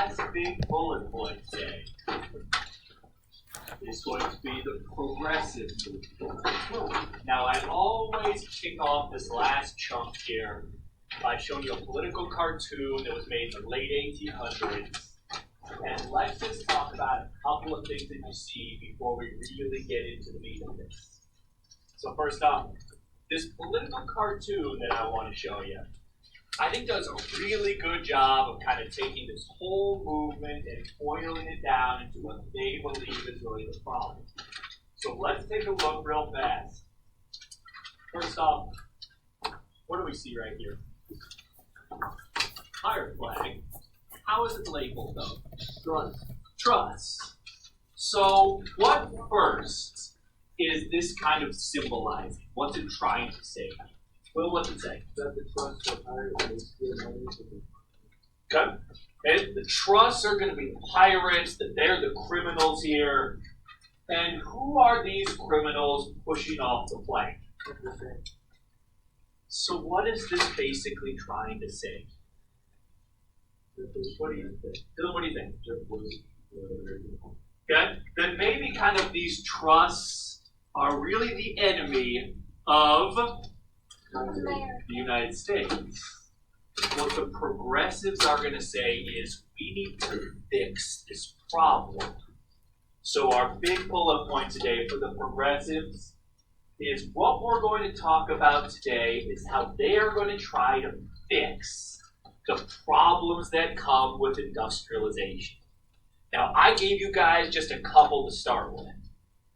last big bullet point today is going to be the progressive movement. Now, I always kick off this last chunk here by showing you a political cartoon that was made in the late 1800s. And let's just talk about a couple of things that you see before we really get into the meat of this. So first off, this political cartoon that I want to show you, I think does a really good job of kind of taking this whole movement and boiling it down into what they believe is really the problem. So let's take a look real fast. First off, what do we see right here? Pirate flag. How is it labeled though? Truss. So what first is this kind of symbolizing? What's it trying to say? Well, what's it say? That the trusts are pirates. Okay. And the trusts are going to be the pirates, that they're the criminals here. And who are these criminals pushing off the plank? So what is this basically trying to say? What do you think? Dylan, what do you think? Okay. That maybe kind of these trusts are really the enemy of the United States. What the progressives are going to say is we need to fix this problem. So our big bullet point today for the progressives is what we're going to talk about today is how they are going to try to fix the problems that come with industrialization. Now, I gave you guys just a couple to start with.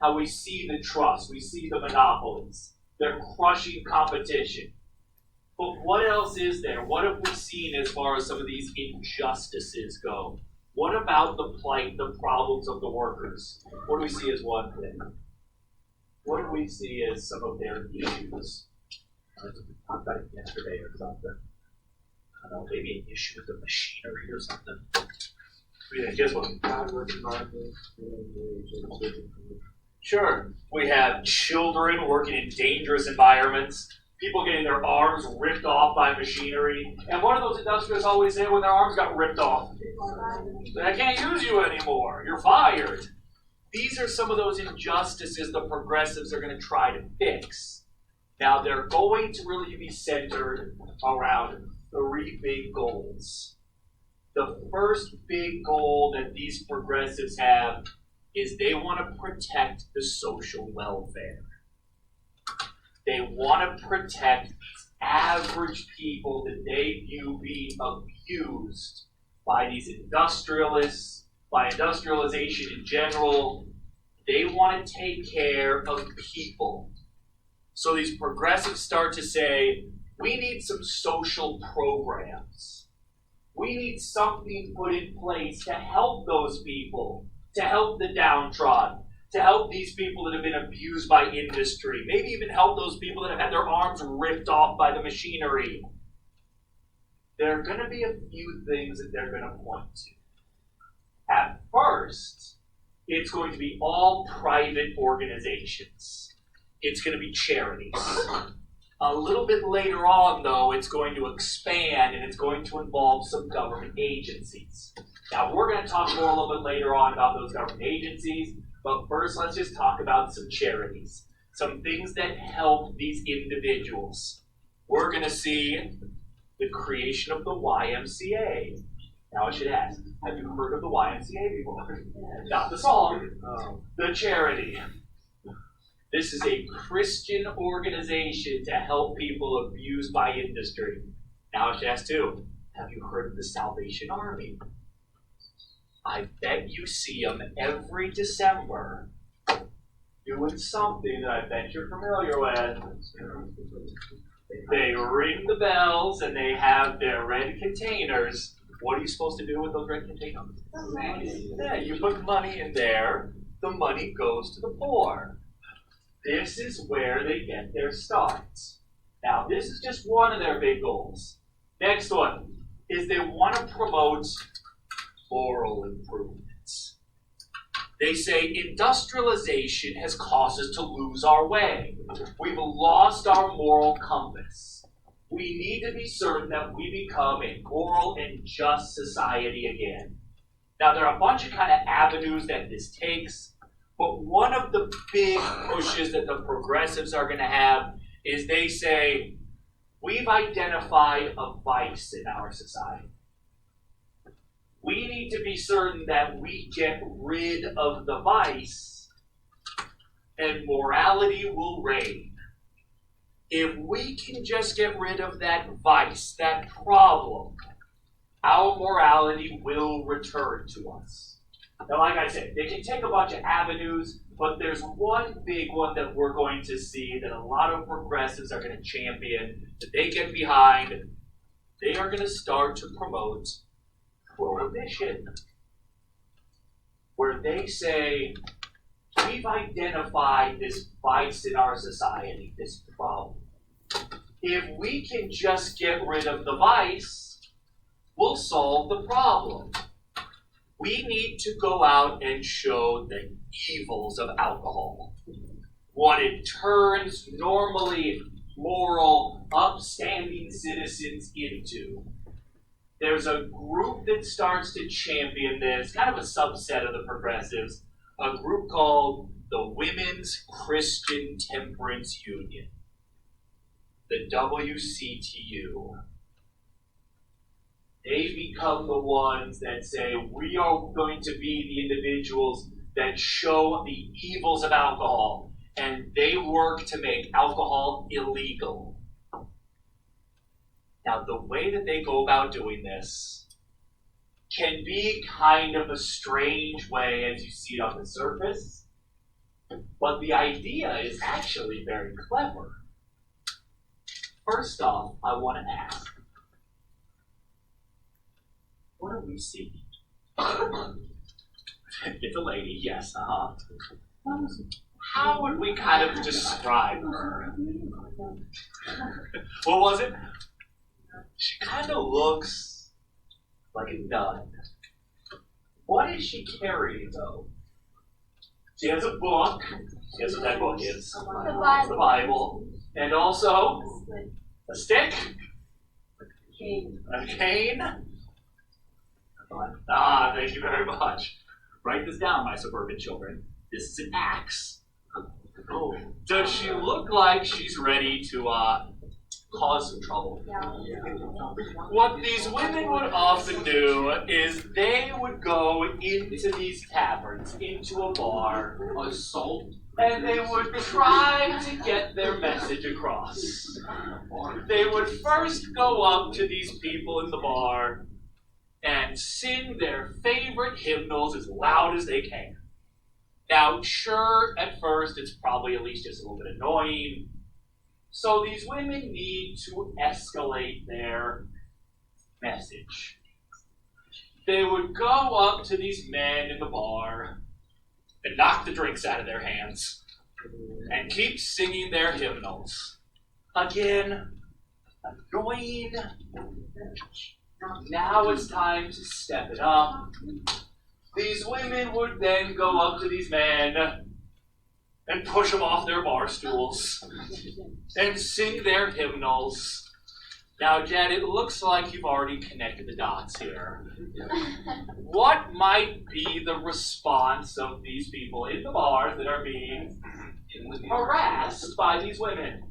How we see the trusts, we see the monopolies. They're crushing competition. But what else is there? What have we seen as far as some of these injustices go? What about the plight, the problems of the workers? What do we see as one thing? What do we see as some of their issues? I talked about it yesterday or something. I don't know, maybe an issue with the machinery or something. Yeah, just one. Sure. We have children working in dangerous environments, people getting their arms ripped off by machinery. And what do those industrialists always say when their arms got ripped off? I can't use you anymore. You're fired. These are some of those injustices the progressives are going to try to fix. Now, they're going to really be centered around three big goals. The first big goal that these progressives have is they want to protect the social welfare. They want to protect average people that they view being abused by these industrialists, by industrialization in general. They want to take care of people. So these progressives start to say, we need some social programs. We need something put in place to help those people, to help the downtrodden, to help these people that have been abused by industry, maybe even help those people that have had their arms ripped off by the machinery. There are going to be a few things that they're going to point to. At first, it's going to be all private organizations. It's going to be charities. A little bit later on, though, it's going to expand and it's going to involve some government agencies. Now, we're going to talk more a little bit later on about those government agencies, but first let's just talk about some charities, some things that help these individuals. We're going to see the creation of the YMCA. Now, I should ask, have you heard of the YMCA before? Not the song, the charity. This is a Christian organization to help people abused by industry. Now I should ask too, have you heard of the Salvation Army? I bet you see them every December doing something that I bet you're familiar with. They ring the bells and they have their red containers. What are you supposed to do with those red containers? Yeah, you put money in there, the money goes to the poor. This is where they get their starts. Now, this is just one of their big goals. Next one is they want to promote moral improvements. They say industrialization has caused us to lose our way. We've lost our moral compass. We need to be certain that we become a moral and just society again. Now, there are a bunch of kind of avenues that this takes, but one of the big pushes that the progressives are going to have is they say, we've identified a vice in our society. We need to be certain that we get rid of the vice and morality will reign. If we can just get rid of that vice, that problem, our morality will return to us. Now, like I said, they can take a bunch of avenues, but there's one big one that we're going to see that a lot of progressives are going to champion, that they get behind. They are going to start to promote prohibition, where they say, we've identified this vice in our society, this problem. If we can just get rid of the vice, we'll solve the problem. We need to go out and show the evils of alcohol, what it turns normally moral, upstanding citizens into. There's a group that starts to champion this, kind of a subset of the progressives, a group called the Women's Christian Temperance Union, the WCTU. They become the ones that say, we are going to be the individuals that show the evils of alcohol, and they work to make alcohol illegal. Now, the way that they go about doing this can be kind of a strange way as you see it on the surface, but the idea is actually very clever. First off, I want to ask, what do we see? It's a lady, yes, How would we kind of describe her? What was it? She kind of looks like a nun. What is she carrying, though? She has a book. Guess what that book is? The Bible. And also a stick? A cane? Ah, thank you very much. Write this down, my suburban children. This is an axe. Oh, does she look like she's ready to cause some trouble? What these women would often do is they would go into these taverns, into a bar, assault, and they would try to get their message across. They would first go up to these people in the bar and sing their favorite hymnals as loud as they can. Now, sure, at first it's probably at least just a little bit annoying. So these women need to escalate their message. They would go up to these men in the bar and knock the drinks out of their hands and keep singing their hymnals. Again, annoying. Now it's time to step it up. These women would then go up to these men and push them off their bar stools and sing their hymnals. Now, Jed, it looks like you've already connected the dots here. What might be the response of these people in the bars that are being harassed by these women?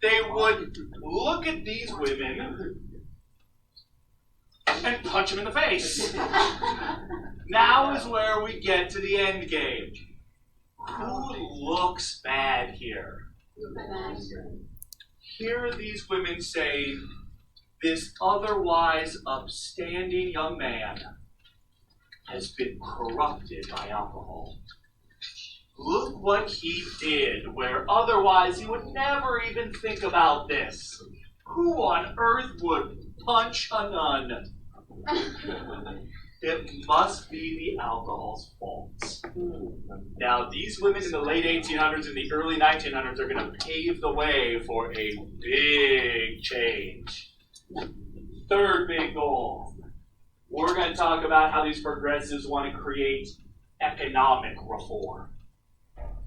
They would look at these women and punch them in the face. Now is where we get to the end game. Who looks bad here? Here these women say, this otherwise upstanding young man has been corrupted by alcohol. Look what he did, where otherwise he would never even think about this. Who on earth would punch a nun? It must be the alcohol's fault. Now, these women in the late 1800s and the early 1900s are going to pave the way for a big change. Third big goal. We're going to talk about how these progressives want to create economic reform.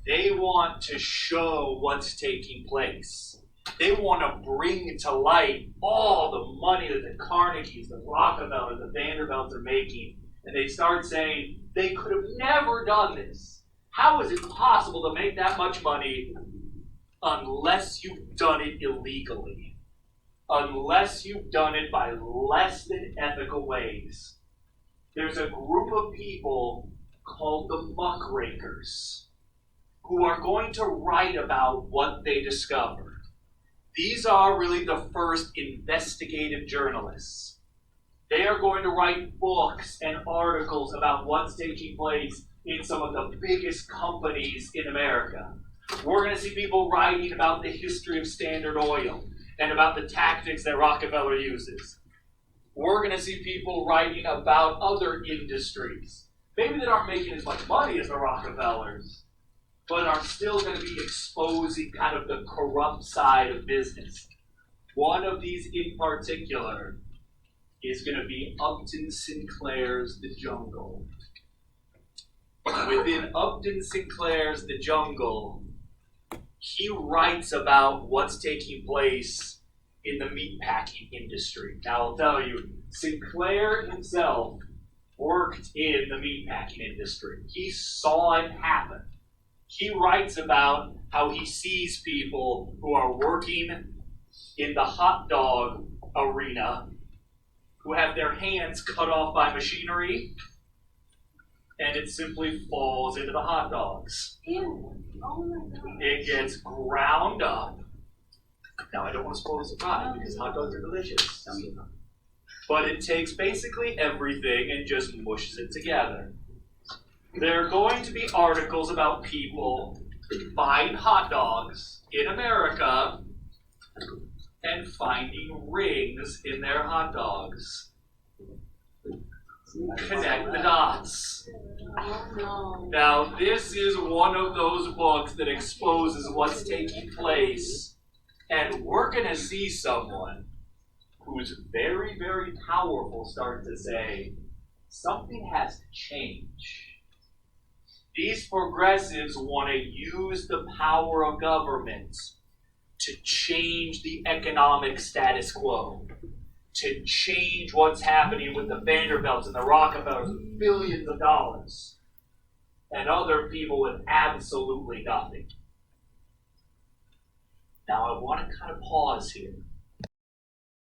They want to show what's taking place. They want to bring to light all the money that the Carnegies, the Rockefellers, the Vanderbilts are making. And they start saying, they could have never done this. How is it possible to make that much money unless you've done it illegally? Unless you've done it by less than ethical ways. There's a group of people called the muckrakers who are going to write about what they discovered. These are really the first investigative journalists. They are going to write books and articles about what's taking place in some of the biggest companies in America. We're going to see people writing about the history of Standard Oil and about the tactics that Rockefeller uses. We're going to see people writing about other industries, maybe that aren't making as much money as the Rockefellers, but are still going to be exposing kind of the corrupt side of business. One of these in particular is going to be Upton Sinclair's The Jungle. Within Upton Sinclair's The Jungle, he writes about what's taking place in the meatpacking industry. Now, I'll tell you, Sinclair himself worked in the meatpacking industry. He saw it happen. He writes about how he sees people who are working in the hot dog arena who have their hands cut off by machinery, and it simply falls into the hot dogs. Ew. Oh my God. It gets ground up. Now, I don't want to spoil the surprise because hot dogs are delicious. But it takes basically everything and just mushes it together. There are going to be articles about people buying hot dogs in America and finding rings in their hot dogs. Connect the dots. Oh no. Now, this is one of those books that exposes what's taking place, and we're going to see someone who's very, very powerful start to say, something has to change. These progressives want to use the power of government to change the economic status quo, to change what's happening with the Vanderbilts and the Rockefellers with billions of dollars, and other people with absolutely nothing. Now, I want to kind of pause here.